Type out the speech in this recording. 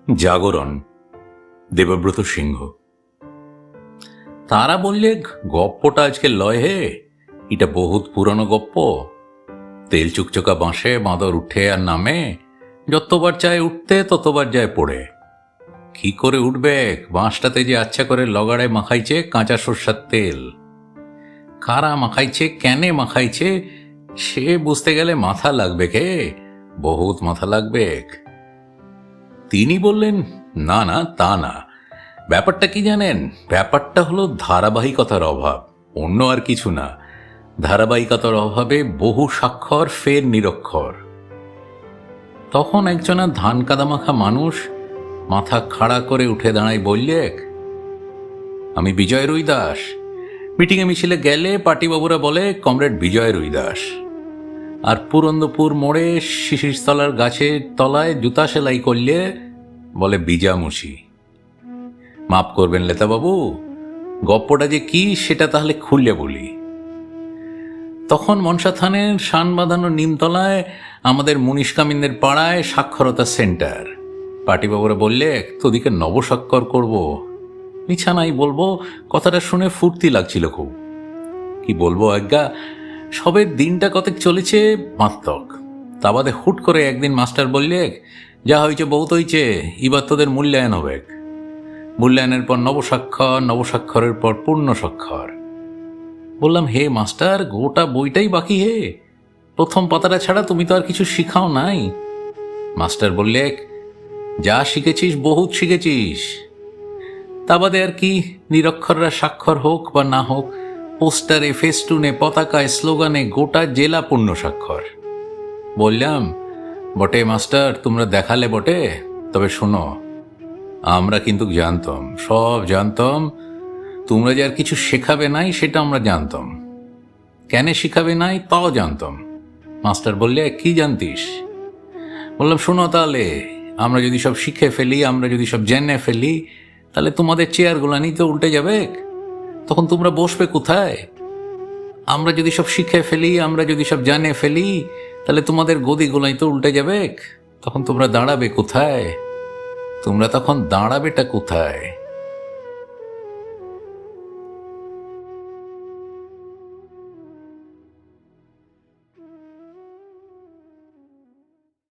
জাগরণ, দেবব্রত সিংহ। তারা বললে গপ্পটা আজকে লয় হে, এটা বহুত পুরনো গপ্প। তেল চুকচকা বাঁশে বাঁদর উঠে আর নামে, যতবার চায় উঠতে ততবার যায় পড়ে। কি করে উঠবে, বাঁশটাতে যে আচ্ছা করে লগাড়ায় মাখাইছে কাঁচা সর্ষার তেল। কারা মাখাইছে, কেনে মাখাইছে, সে বুঝতে গেলে মাথা লাগবে কে, বহুত মাথা লাগবে। তিনি বললেন, না না, তা না। ব্যাপারটা কি জানেন, ব্যাপারটা হলো ধারাবাহিকতার অভাব, অন্য আর কিছু না। ধারাবাহিকতার অভাবে বহু স্বাক্ষর ফের নিরক্ষর। তখন একজনা ধান কাদামাখা মানুষ মাথা খাড়া করে উঠে দাঁড়াই বললে, আমি বিজয় রুইদাস। মিটিংয়ে মিছিলে গেলে পার্টিবাবুরা বলে কমরেড বিজয় রুইদাস। আর পুরন্দপুর মোড়ে শিশিরতলার গাছের তলায় জুতা সেলাই করলে বলে বিজামুশি। মাপ করবেন লেতাবাবু, গপ্পটা যে কি সেটা তাহলে খুললে বলি। তখন মনসা থানের শান বাঁধানো নিমতলায় আমাদের মুনিশ কামিনদের পাড়ায় সাক্ষরতা সেন্টার। পার্টিবাবুরা বললে, তোদিকে নবস্বাক্ষর করব। মিছা নাই বলবো, কথাটা শুনে ফুর্তি লাগছিল খুব। কি বলবো আজ্ঞা, সবে দিনটা কতক চলেছে মাত্রক। তা বাদে হুট করে একদিন মাস্টার বললে, যা হয়েছে বহুত হয়েছে, এবার তোদের মূল্যায়ন হবে। মূল্যায়নের পর নবস্বাক্ষর, নবস্বাক্ষরের পর পূর্ণ স্বাক্ষর। বললাম, হে মাস্টার, গোটা বইটাই বাকি হে, প্রথম পাতাটা ছাড়া তুমি তো আর কিছু শিখাও নাই। মাস্টার বললে, যা শিখেছিস বহুত শিখেছিস। তা বাদে আর কি, নিরক্ষররা স্বাক্ষর হোক বা না হোক, পোস্টারে, ফেস্টুনে, পতাকায়, স্লোগানে গোটা জেলা পূর্ণ স্বাক্ষর। বললাম, বটে মাস্টার, তোমরা দেখালে বটে, তবে শোনো, আমরা কিন্তু জানতাম, সব জানতাম, তোমরা যে আর কিছু শেখাবে নাই সেটা আমরা জানতাম। কেন শিখাবে নাই তাও জানতাম। মাস্টার বললে, কি জানতিস? বললাম, শোনো তাহলে, আমরা যদি সব শিখে ফেলি, আমরা যদি সব জেনে ফেলি, তাহলে তোমাদের চেয়ারগুলানি তো উল্টে যাবে, তখন তোমরা বসবে কোথায়? আমরা যদি সব শিখে ফেলি, আমরা যদি সব জানে ফেলি, তাহলে তোমাদের গদিগুলাই তো উল্টে যাবে, তখন তোমরা দাঁড়াবে কোথায়? তোমরা তখন দাঁড়াবেটা কোথায়?